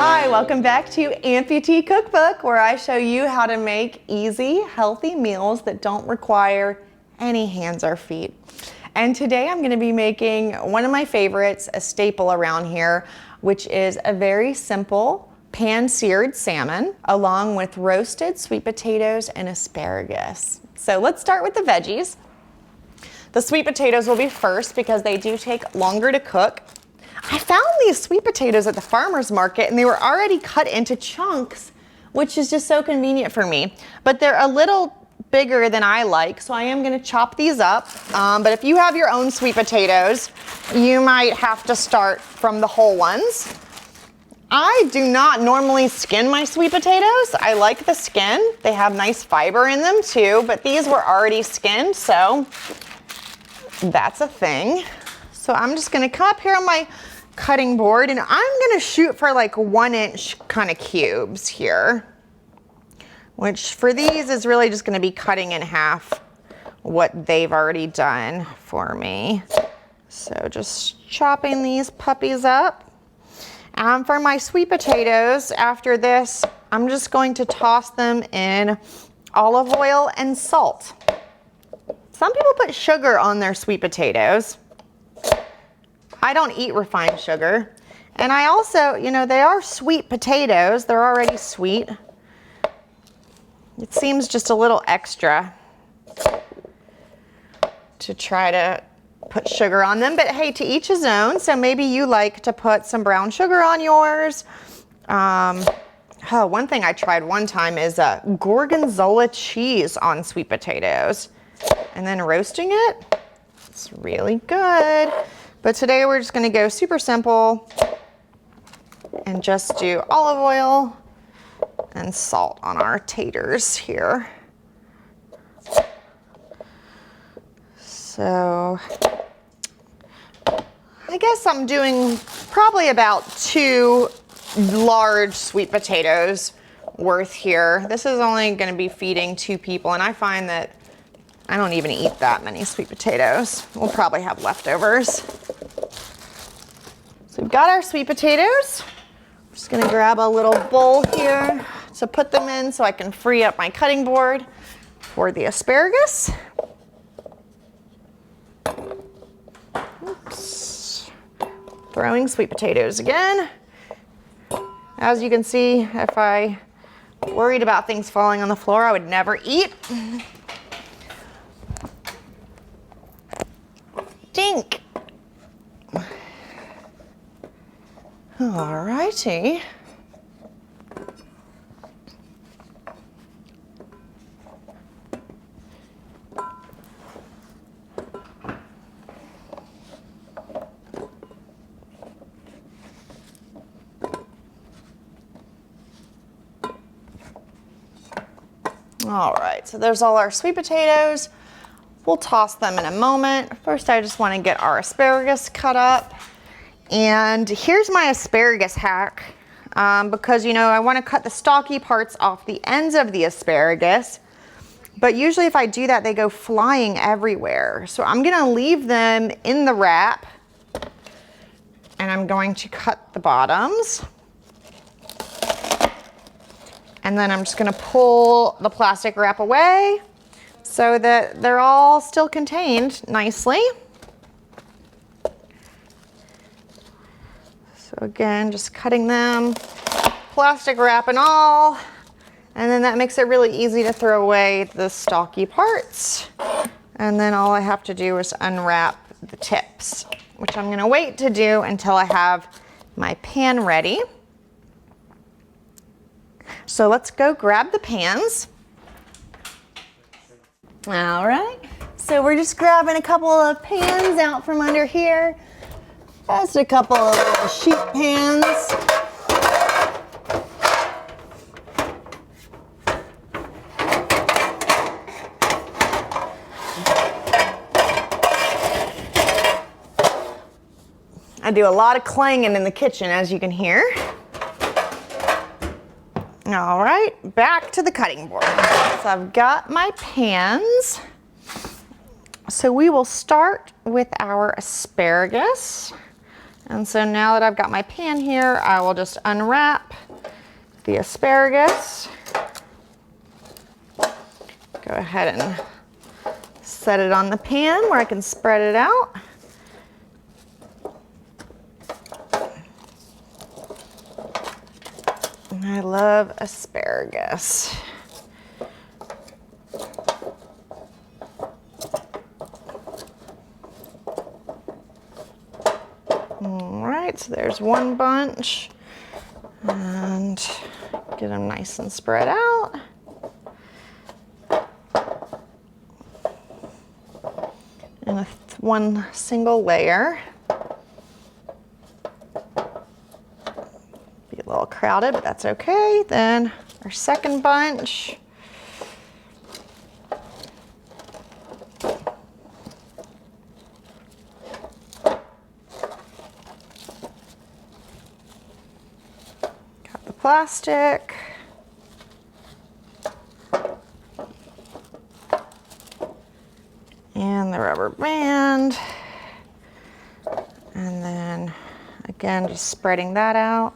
Hi, welcome back to Amputee Cookbook, where I show you how to make easy, healthy meals that don't require any hands or feet. And today I'm going to be making one of my favorites, a staple around here, which is a very simple pan-seared salmon, along with roasted sweet potatoes and asparagus. So let's start with the veggies. The sweet potatoes will be first because they do take longer to cook. I found these sweet potatoes at the farmer's market and they were already cut into chunks, which is just so convenient for me. But they're a little bigger than I like, so I am gonna chop these up. But if you have your own sweet potatoes, you might have to start from the whole ones. I do not normally skin my sweet potatoes. I like the skin. They have nice fiber in them too, but these were already skinned, so that's a thing. So I'm just gonna come up here on my cutting board and I'm gonna shoot for like 1-inch kind of cubes here, which for these is really just gonna be cutting in half what they've already done for me. So just chopping these puppies up. For my sweet potatoes, after this, I'm just going to toss them in olive oil and salt. Some people put sugar on their sweet potatoes. I don't eat refined sugar. And I also, you know, they are sweet potatoes. They're already sweet. It seems just a little extra to try to put sugar on them, but hey, to each his own. So maybe you like to put some brown sugar on yours. One thing I tried one time is gorgonzola cheese on sweet potatoes and then roasting it. It's really good. But today we're just gonna go super simple and just do olive oil and salt on our taters here. So I guess I'm doing probably about 2 large sweet potatoes worth here. This is only going to be feeding 2 people, and I find that I don't even eat that many sweet potatoes. We'll probably have leftovers. So we've got our sweet potatoes. I'm just going to grab a little bowl here to put them in so I can free up my cutting board for the asparagus. Oops. Throwing sweet potatoes again. As you can see, if I worried about things falling on the floor, I would never eat. Dink. All righty. All right, so there's all our sweet potatoes. We'll toss them in a moment. First, I just want to get our asparagus cut up. And here's my asparagus hack, because, you know, I want to cut the stalky parts off the ends of the asparagus. But usually if I do that, they go flying everywhere. So I'm going to leave them in the wrap. And I'm going to cut the bottoms. And then I'm just gonna pull the plastic wrap away so that they're all still contained nicely. So again, just cutting them, plastic wrap and all, and then that makes it really easy to throw away the stalky parts. And then all I have to do is unwrap the tips, which I'm gonna wait to do until I have my pan ready. So let's go grab the pans. All right, so we're just grabbing a couple of pans out from under here. Just a couple of little sheet pans. I do a lot of clanging in the kitchen, as you can hear. All right, back to the cutting board. So I've got my pans. So we will start with our asparagus. And so now that I've got my pan here, I will just unwrap the asparagus. Go ahead and set it on the pan where I can spread it out. I love asparagus. All right, so there's one bunch, and get them nice and spread out. And one single layer. Be a little crowded, but that's okay. Then our second bunch. Got the plastic. And the rubber band. And then again, just spreading that out.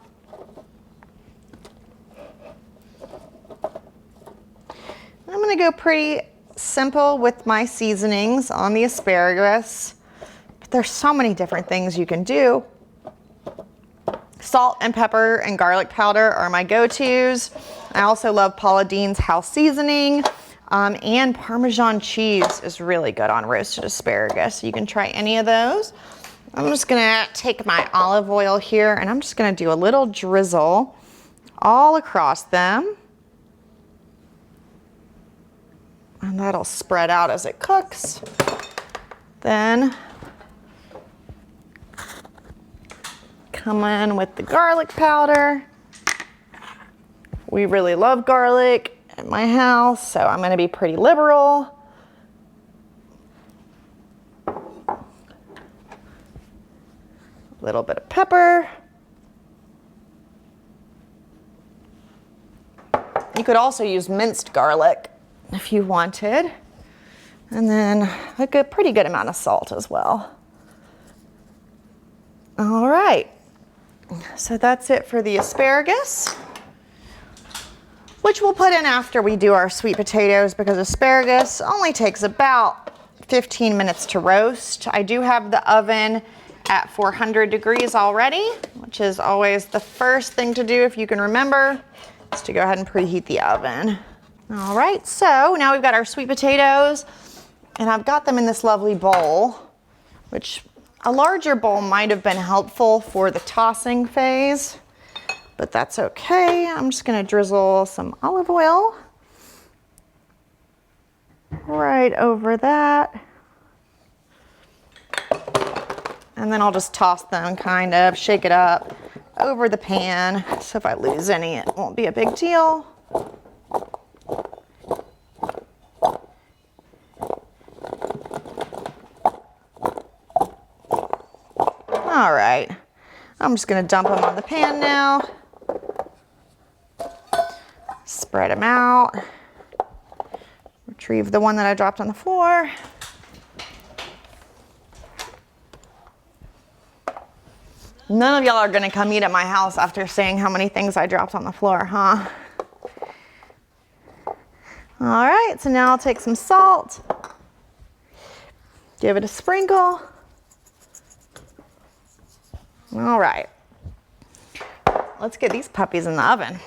I'm gonna go pretty simple with my seasonings on the asparagus, but there's so many different things you can do. Salt and pepper and garlic powder are my go-tos. I also love Paula Deen's house seasoning. And Parmesan cheese is really good on roasted asparagus. You can try any of those. I'm just gonna take my olive oil here and I'm just gonna do a little drizzle all across them. And that'll spread out as it cooks. Then come in with the garlic powder. We really love garlic at my house, so I'm going to be pretty liberal. A little bit of pepper. You could also use minced garlic if you wanted. And then a pretty good amount of salt as well. All right, so that's it for the asparagus, which we'll put in after we do our sweet potatoes because asparagus only takes about 15 minutes to roast. I do have the oven at 400 degrees already, which is always the first thing to do if you can remember, is to go ahead and preheat the oven. All right, so now we've got our sweet potatoes and I've got them in this lovely bowl, which a larger bowl might have been helpful for the tossing phase, but that's okay. I'm just gonna drizzle some olive oil right over that. And then I'll just toss them, kind of shake it up over the pan. So if I lose any, it won't be a big deal. All right, I'm just gonna dump them on the pan now. Spread them out. Retrieve the one that I dropped on the floor. None of y'all are gonna come eat at my house after seeing how many things I dropped on the floor, huh? All right, so now I'll take some salt, give it a sprinkle. All right, let's get these puppies in the oven.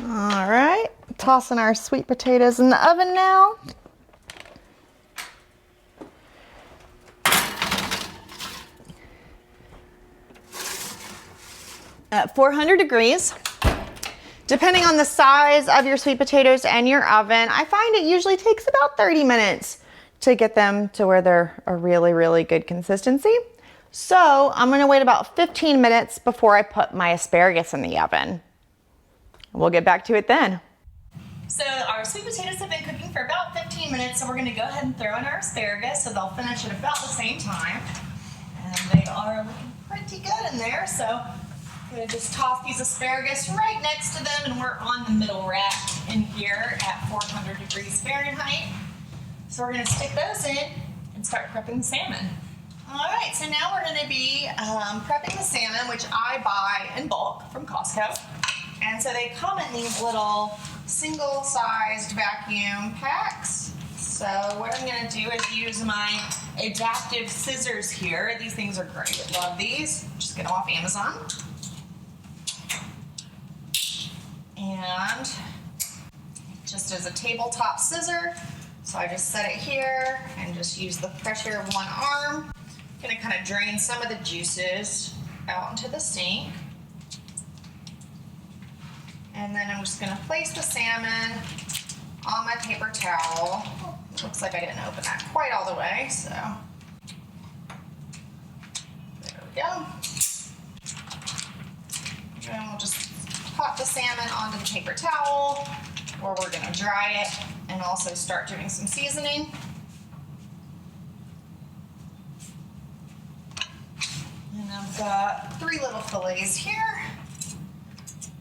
All right, tossing our sweet potatoes in the oven now. At 400 degrees. Depending on the size of your sweet potatoes and your oven, I find it usually takes about 30 minutes to get them to where they're a really, really good consistency. So I'm gonna wait about 15 minutes before I put my asparagus in the oven. We'll get back to it then. So our sweet potatoes have been cooking for about 15 minutes, so we're gonna go ahead and throw in our asparagus, so they'll finish at about the same time. And they are looking pretty good in there, so I'm gonna just toss these asparagus right next to them, and we're on the middle rack in here at 400 degrees Fahrenheit. So we're gonna stick those in and start prepping the salmon. All right, so now we're gonna be prepping the salmon, which I buy in bulk from Costco. And so they come in these little single-sized vacuum packs. So what I'm gonna do is use my adaptive scissors here. These things are great, I love these. Just get them off Amazon. And just as a tabletop scissor, so I just set it here and just use the pressure of one arm. I'm gonna kind of drain some of the juices out into the sink. And then I'm just gonna place the salmon on my paper towel. Looks like I didn't open that quite all the way, so there we go. And we'll just pop the salmon onto the paper towel, or we're gonna dry it and also start doing some seasoning. And I've got 3 little fillets here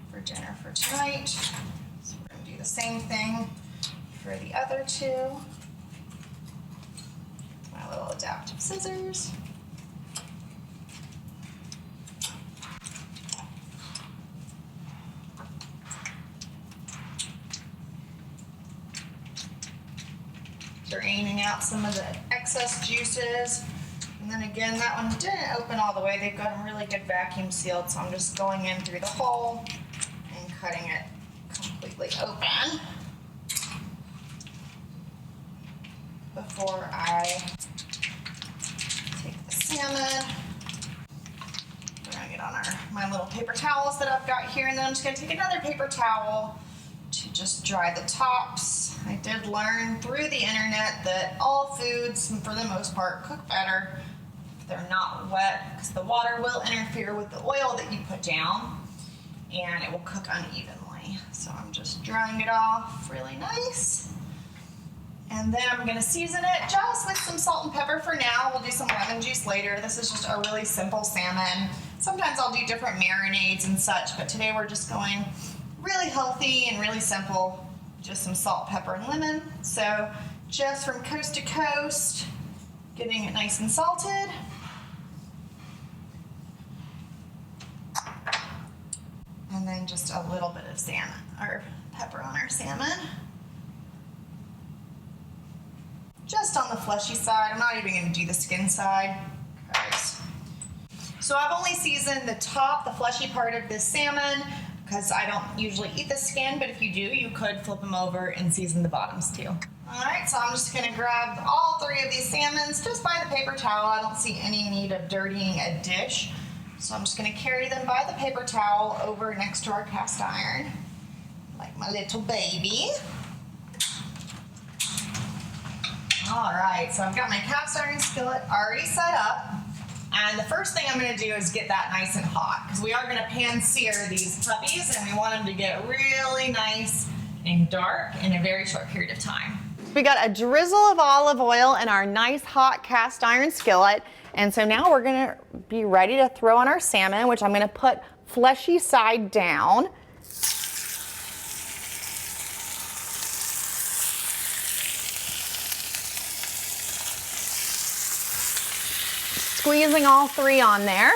for dinner for tonight. So we're gonna do the same thing for the other 2. My little adaptive scissors. Draining out some of the excess juices. And then again, that one didn't open all the way. They've got them really good vacuum sealed, so I'm just going in through the hole and cutting it completely open before I take the salmon. We're gonna get on my little paper towels that I've got here, and then I'm just gonna take another paper towel to just dry the tops. I did learn through the internet that all foods, for the most part, cook better if they're not wet, because the water will interfere with the oil that you put down and it will cook unevenly. So I'm just drying it off really nice. And then I'm gonna season it just with some salt and pepper for now. We'll do some lemon juice later. This is just a really simple salmon. Sometimes I'll do different marinades and such, but today we're just going really healthy and really simple. Just some salt, pepper, and lemon. So just from coast to coast, getting it nice and salted. And then just a little bit of salmon, or pepper on our salmon. Just on the fleshy side. I'm not even gonna do the skin side. So I've only seasoned the top, the fleshy part of this salmon, because I don't usually eat the skin, but if you do, you could flip them over and season the bottoms too. All right, so I'm just gonna grab all 3 of these salmons just by the paper towel. I don't see any need of dirtying a dish. So I'm just gonna carry them by the paper towel over next to our cast iron, like my little baby. All right, so I've got my cast iron skillet already set up. And the first thing I'm gonna do is get that nice and hot, because we are gonna pan-sear these puppies and we want them to get really nice and dark in a very short period of time. We got a drizzle of olive oil in our nice hot cast iron skillet. And so now we're gonna be ready to throw on our salmon, which I'm gonna put fleshy side down. Squeezing all 3 on there.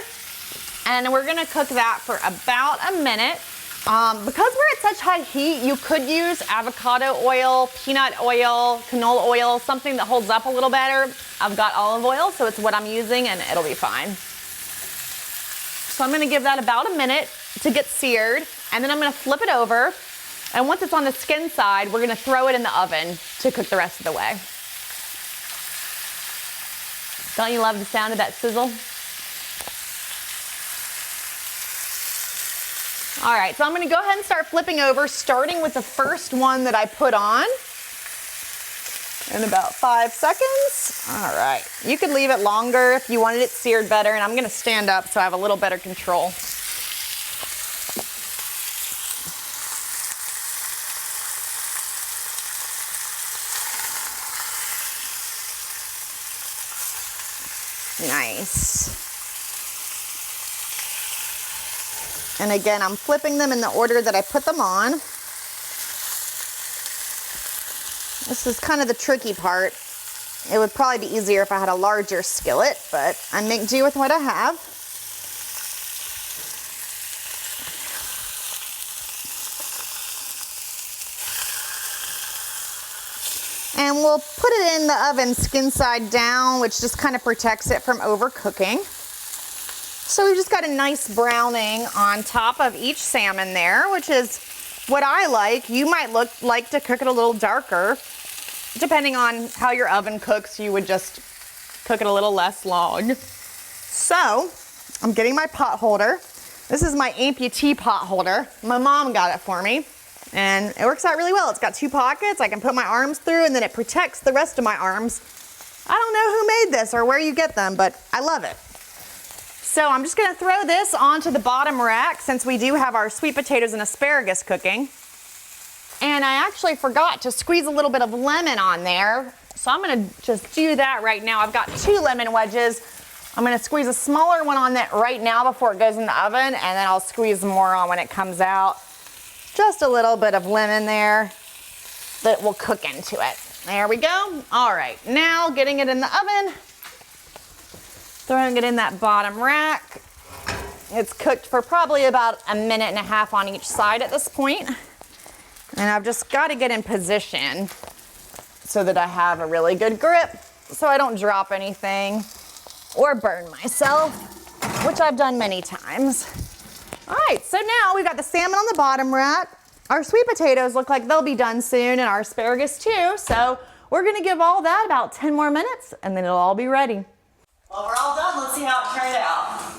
And we're gonna cook that for about a minute. Because we're at such high heat, you could use avocado oil, peanut oil, canola oil, something that holds up a little better. I've got olive oil, so it's what I'm using, and it'll be fine. So I'm gonna give that about a minute to get seared, and then I'm gonna flip it over. And once it's on the skin side, we're gonna throw it in the oven to cook the rest of the way. Don't you love the sound of that sizzle? All right, so I'm gonna go ahead and start flipping over, starting with the first one that I put on in about 5 seconds. All right, you could leave it longer if you wanted it seared better, and I'm gonna stand up so I have a little better control. Nice. And again, I'm flipping them in the order that I put them on. This is kind of the tricky part. It would probably be easier if I had a larger skillet, but I make do with what I have. And we'll put it in the oven skin side down, which just kind of protects it from overcooking. So we've just got a nice browning on top of each salmon there, which is what I like. You might like to cook it a little darker. Depending on how your oven cooks, you would just cook it a little less long. So I'm getting my pot holder. This is my Amputee pot holder. My mom got it for me. And it works out really well. It's got 2 pockets. I can put my arms through and then it protects the rest of my arms. I don't know who made this or where you get them, but I love it. So I'm just gonna throw this onto the bottom rack since we do have our sweet potatoes and asparagus cooking. And I actually forgot to squeeze a little bit of lemon on there. So I'm gonna just do that right now. I've got 2 lemon wedges. I'm gonna squeeze a smaller one on that right now before it goes in the oven, and then I'll squeeze more on when it comes out. Just a little bit of lemon there that will cook into it. There we go. All right, now getting it in the oven, throwing it in that bottom rack. It's cooked for probably about 1.5 minutes on each side at this point. And I've just got to get in position so that I have a really good grip so I don't drop anything or burn myself, which I've done many times. All right, so now we've got the salmon on the bottom rack. Our sweet potatoes look like they'll be done soon, and our asparagus too. So we're gonna give all that about 10 more minutes and then it'll all be ready. Well, we're all done. Let's see how it turned out.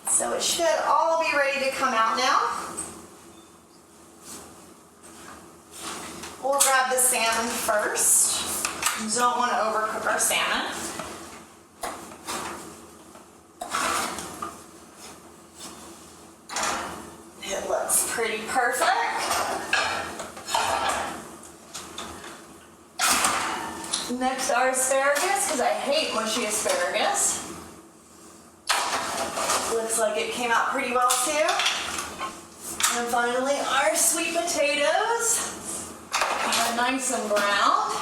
So it should all be ready to come out now. We'll grab the salmon first. Don't want to overcook our salmon. It looks pretty perfect. Next, our asparagus, because I hate mushy asparagus. Looks like it came out pretty well too. And finally, our sweet potatoes. They're nice and browned.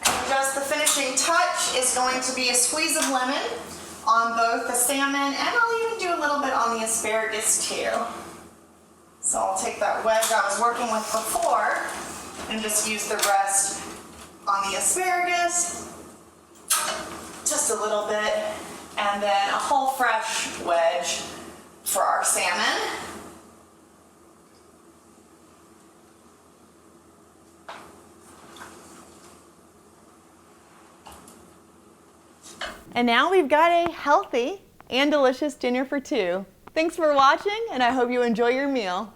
And just the finishing touch is going to be a squeeze of lemon on both the salmon, and I'll even do a little bit on the asparagus too. So I'll take that wedge I was working with before and just use the rest on the asparagus. Just a little bit. And then a whole fresh wedge for our salmon. And now we've got a healthy and delicious dinner for 2. Thanks for watching, and I hope you enjoy your meal.